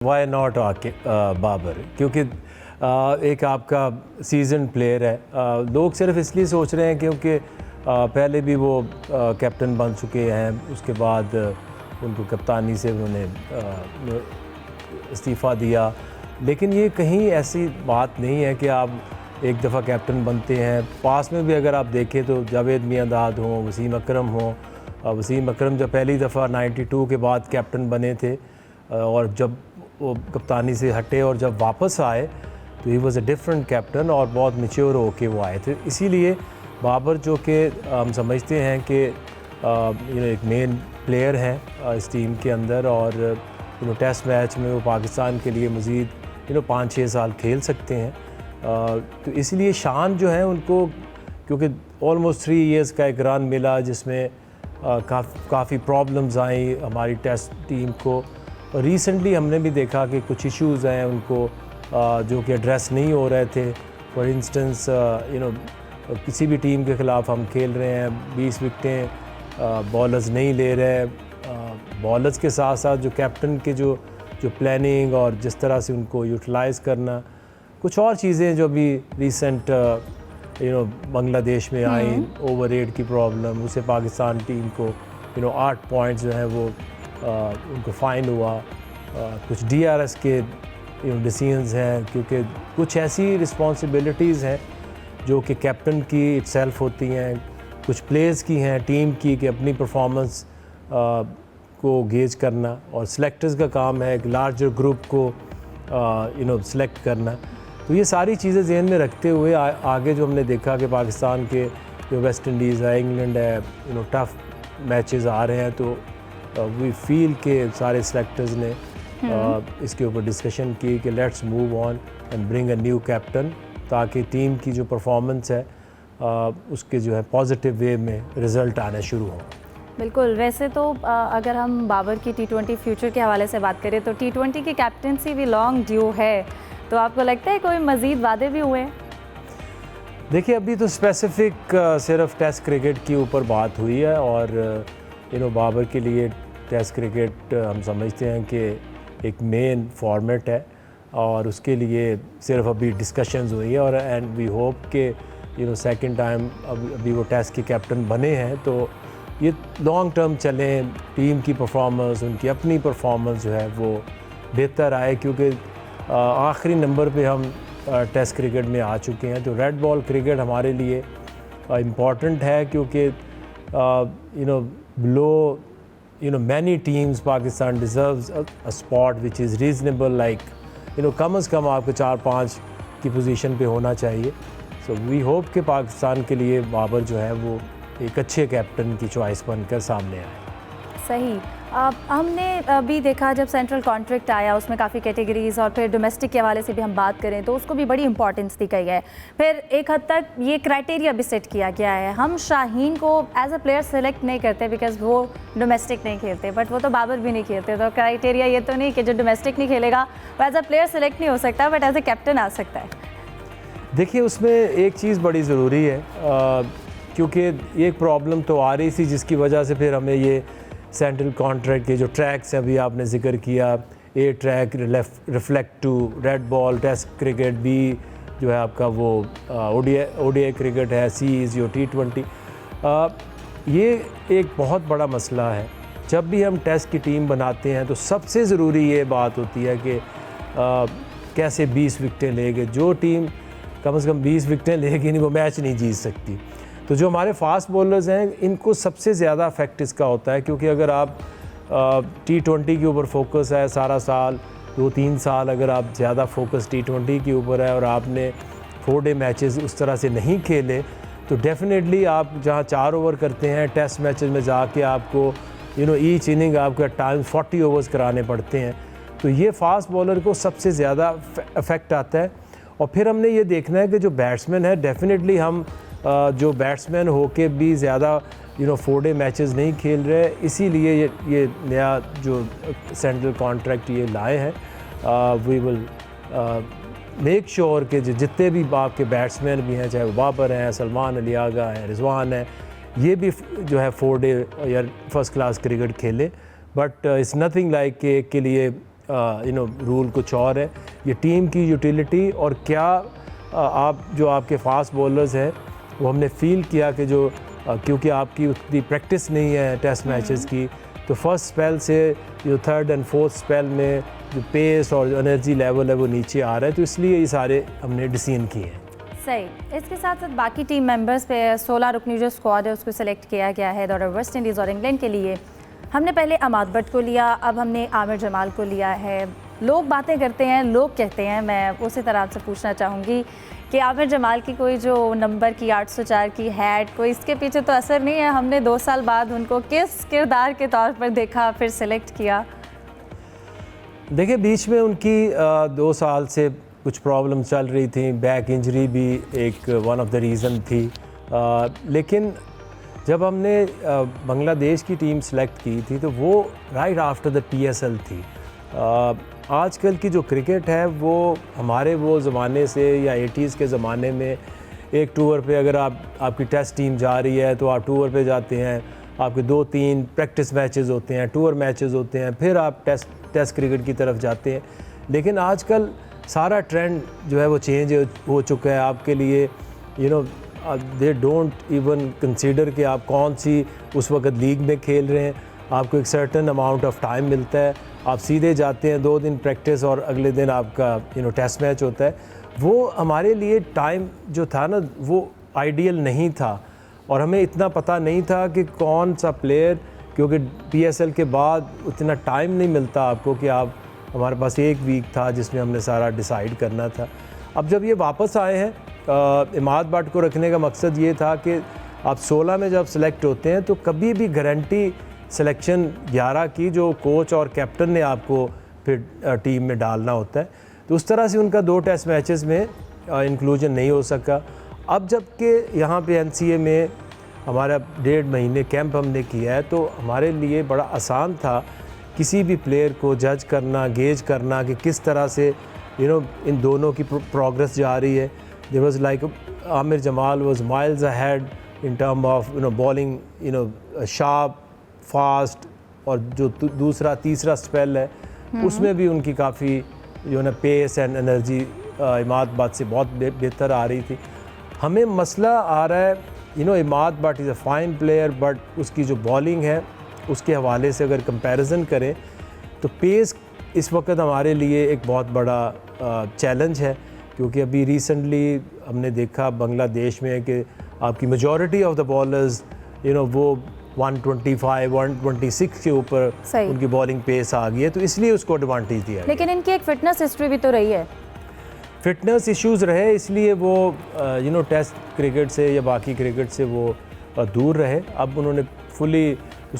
Why not आके बाबर, क्योंकि एक आपका सीजन प्लेयर है। लोग सिर्फ इसलिए सोच रहे हैं क्योंकि पहले भी वो कैप्टन बन चुके हैं, उसके बाद उनको कप्तानी से उन्होंने इस्तीफ़ा दिया। लेकिन ये कहीं ऐसी बात नहीं है कि आप एक दफ़ा कैप्टन बनते हैं। पास में भी अगर आप देखें तो जावेद मियांदाद हों, वसीम अकरम हों। वसीम अकरम जब पहली दफ़ा 92 के बाद कैप्टन बने थे और जब वो कप्तानी से हटे और जब वापस आए तो he was a different captain और बहुत मैच्योर होके वो आए थे। इसीलिए बाबर जो कि हम समझते हैं कि एक मेन प्लेयर हैं इस टीम के अंदर और टेस्ट मैच में वो पाकिस्तान के लिए मज़ीद 5-6 साल खेल सकते हैं। तो इसलिए शान जो है उनको, क्योंकि ऑलमोस्ट 3 इयर्स का एक रन मिला जिसमें काफ़ी प्रॉब्लम्स आई हमारी टेस्ट टीम को। और रिसेंटली हमने भी देखा कि कुछ इश्यूज़ हैं उनको जो कि एड्रेस नहीं हो रहे थे। फॉर इंस्टेंस किसी भी टीम के ख़िलाफ़ हम खेल रहे हैं, 20 विकेटें बॉलर्स नहीं ले रहे। बॉलर्स के साथ साथ जो कैप्टन के जो प्लानिंग और जिस तरह से उनको यूटिलाइज़ करना, कुछ और चीज़ें जो भी रिसेंट बांग्लादेश में आई, ओवर रेट की प्रॉब्लम, उससे पाकिस्तान टीम को 8 पॉइंट्स जो है वो उनको फ़ाइन हुआ। कुछ DRS के डिसीजंस हैं, क्योंकि कुछ ऐसी रिस्पॉन्सिबिलिटीज़ हैं जो कि कैप्टन की इटसेल्फ होती हैं, कुछ प्लेयर्स की हैं, टीम की, कि अपनी परफॉर्मेंस को गेज करना, और सिलेक्टर्स का काम है एक लार्जर ग्रुप को सिलेक्ट करना। तो ये सारी चीज़ें ज़हन में रखते हुए आगे जो हमने देखा कि पाकिस्तान के जो वेस्ट इंडीज़ है, इंग्लैंड है, टफ़ मैचेस आ रहे हैं, तो वी फील के सारे सेलेक्टर्स ने इसके ऊपर डिस्कशन की कि let's move on and bring a new captain, ताकि टीम की जो परफॉर्मेंस है उसके जो है पॉजिटिव वे में रिज़ल्ट आना शुरू हों। बिल्कुल। वैसे तो अगर हम बाबर की T20 फ्यूचर के हवाले से बात करें तो T20 की कैप्टनसी भी लॉन्ग ड्यू है, तो आपको लगता है कोई मज़ीद वादे भी हुए हैं? देखिए, अभी तो स्पेसिफ़िक सिर्फ टेस्ट क्रिकेट के ऊपर बात हुई है और बाबर के लिए टेस्ट क्रिकेट हम समझते हैं कि एक मेन फॉर्मेट है और उसके लिए सिर्फ अभी डिस्कशंस हुई है। और एंड वी होप कि सेकंड टाइम अभी वो टेस्ट के कैप्टन बने हैं तो ये लॉन्ग टर्म चलें, टीम की परफॉर्मेंस, उनकी अपनी परफॉर्मेंस जो है वो बेहतर आए, क्योंकि आखिरी नंबर पे हम टेस्ट क्रिकेट में आ चुके हैं। तो रेड बॉल क्रिकेट हमारे लिए इम्पॉर्टेंट है, क्योंकि below many teams Pakistan deserves a spot which is reasonable, like कम से कम आपको 4-5 की पोजीशन पे होना चाहिए। सो वी होप कि पाकिस्तान के लिए बाबर जो है वो एक अच्छे कैप्टन की चॉइस बनकर सामने आए। सही। हमने अभी देखा जब सेंट्रल कॉन्ट्रैक्ट आया उसमें काफ़ी कैटेगरीज़, और फिर डोमेस्टिक के हवाले से भी हम बात करें तो उसको भी बड़ी इंपॉर्टेंस दी गई है। फिर एक हद तक ये क्राइटेरिया भी सेट किया गया है। हम शाहीन को एज अ प्लेयर सेलेक्ट नहीं करते बिकॉज वो डोमेस्टिक नहीं खेलते, बट वो तो बाबर भी नहीं खेलते, तो क्राइटेरिया ये तो नहीं कि जो डोमेस्टिक नहीं खेलेगा वो एज अ प्लेयर सेलेक्ट नहीं हो सकता, बट एज अ कैप्टन आ सकता है। देखिए, उसमें एक चीज़ बड़ी ज़रूरी है, क्योंकि एक प्रॉब्लम तो आ रही थी जिसकी वजह से फिर हमें ये सेंट्रल कॉन्ट्रैक्ट के जो ट्रैक्स अभी आपने जिक्र किया, A track reflect to red ball test cricket, B जो है आपका वो ODI क्रिकेट है, सी इज़ योर T20। ये एक बहुत बड़ा मसला है। जब भी हम टेस्ट की टीम बनाते हैं तो सबसे ज़रूरी ये बात होती है कि कैसे 20 विकेटें लेंगे। जो टीम कम से कम 20 विकेटें लेगी नहीं, वो मैच नहीं जीत सकती। तो जो हमारे फास्ट बॉलर्स हैं इनको सबसे ज़्यादा इफेक्ट इसका होता है, क्योंकि अगर आप T20 के ऊपर फोकस है सारा साल, 2-3 साल अगर आप ज़्यादा फोकस T20 के ऊपर है और आपने 4 डे मैचेस उस तरह से नहीं खेले, तो डेफिनेटली आप जहाँ 4 ओवर करते हैं टेस्ट मैचेस में जाके आपको ईच इनिंग आपको टाइम 40 ओवर्स कराने पड़ते हैं। तो ये फास्ट बॉलर को सबसे ज़्यादा इफेक्ट आता है। और फिर हमने ये देखना है कि जो बैट्समैन है, डेफिनेटली हम जो बैट्समैन होके भी ज़्यादा 4 डे मैचेस नहीं खेल रहे, इसीलिए ये नया जो सेंट्रल कॉन्ट्रैक्ट ये लाए हैं। वी विल मेक श्योर कि जितने भी आपके बैट्समैन भी हैं, चाहे वो बाबर हैं, सलमान अली आगा हैं, रिजवान हैं, ये भी जो है 4 डे या फर्स्ट क्लास क्रिकेट खेले। बट इट्स नथिंग लाइक के लिए रूल कुछ और है। ये टीम की यूटिलिटी और क्या आप जो आपके फास्ट बॉलर्स हैं वो हमने फील किया कि जो क्योंकि आपकी उतनी प्रैक्टिस नहीं है टेस्ट मैचेस की, तो फर्स्ट स्पेल से जो थर्ड एंड फोर्थ स्पेल में जो पेस और एनर्जी लेवल है वो नीचे आ रहा है, तो इसलिए ये सारे हमने डिसीजन किए हैं। सही। इसके साथ साथ बाकी टीम मेंबर्स पे 16 रुकनी जो स्क्वाड है उसको सेलेक्ट किया गया है दौरे वेस्ट इंडीज़ और इंग्लैंड के लिए। हमने पहले अमाद बट को लिया, अब हमने आमिर जमाल को लिया है। लोग बातें करते हैं, लोग कहते हैं, मैं उसी तरह आपसे पूछना चाहूँगी कि आमिर जमाल की कोई जो नंबर की 804 की हैट, कोई इसके पीछे तो असर नहीं है? हमने 2 साल बाद उनको किस किरदार के तौर पर देखा, फिर सेलेक्ट किया? देखिए, बीच में उनकी 2 साल से कुछ प्रॉब्लम चल रही थी, बैक इंजरी भी एक वन ऑफ द रीज़न थी, लेकिन जब हमने बांग्लादेश की टीम सेलेक्ट की थी तो वो राइट आफ्टर द PSL थी। आजकल की जो क्रिकेट है वो हमारे वो ज़माने से या 80s के ज़माने में एक टूर पे अगर आपकी टेस्ट टीम जा रही है तो आप टूर पे जाते हैं, आपके 2-3 प्रैक्टिस मैचेस होते हैं, टूर मैचेस होते हैं, फिर आप टेस्ट क्रिकेट की तरफ जाते हैं। लेकिन आजकल सारा ट्रेंड जो है वो चेंज हो चुका है आपके लिए। दे डोंट इवन कंसीडर कि आप कौन सी उस वक्त लीग में खेल रहे हैं। आपको एक सर्टन अमाउंट ऑफ टाइम मिलता है, आप सीधे जाते हैं, 2 दिन प्रैक्टिस और अगले दिन आपका टेस्ट मैच होता है। वो हमारे लिए टाइम जो था ना वो आइडियल नहीं था, और हमें इतना पता नहीं था कि कौन सा प्लेयर, क्योंकि PSL के बाद उतना टाइम नहीं मिलता आपको कि आप, हमारे पास 1 वीक था जिसमें हमने सारा डिसाइड करना था। अब जब ये वापस आए हैं, इमाद बट को रखने का मकसद ये था कि आप 16 में जब सेलेक्ट होते हैं तो कभी भी गारंटी सिलेक्शन 11 की जो कोच और कैप्टन ने आपको फिर टीम में डालना होता है, तो उस तरह से उनका 2 टेस्ट मैचेस में इंक्लूजन नहीं हो सका। अब जबकि यहाँ पे NCA में हमारा 1.5 महीने कैंप हमने किया है, तो हमारे लिए बड़ा आसान था किसी भी प्लेयर को जज करना, गेज करना कि किस तरह से इन दोनों की प्रोग्रेस जा रही है। There was like Aamer Jamal was miles ahead in term of bowling, sharp, fast, और जो दूसरा तीसरा स्पेल है उसमें भी उनकी काफ़ी जो है pace and energy Imad Butt से बहुत बेहतर आ रही थी। हमें मसला आ रहा है, Imad but is a fine player, but उसकी जो बॉलिंग है उसके हवाले से अगर कंपैरिजन करें तो पेस इस वक्त हमारे लिए एक बहुत बड़ा चैलेंज है, क्योंकि अभी रिसेंटली हमने देखा बांग्लादेश में कि आपकी मेजॉरिटी ऑफ द बॉलर्स वो 125, 126 के ऊपर उनकी बॉलिंग पेस आ गई है, तो इसलिए उसको एडवांटेज दिया। लेकिन इनकी एक फ़िटनेस हिस्ट्री भी तो रही है। फिटनेस इश्यूज़ रहे, इसलिए वो टेस्ट क्रिकेट से या बाकी क्रिकेट से वो दूर रहे। अब उन्होंने फुली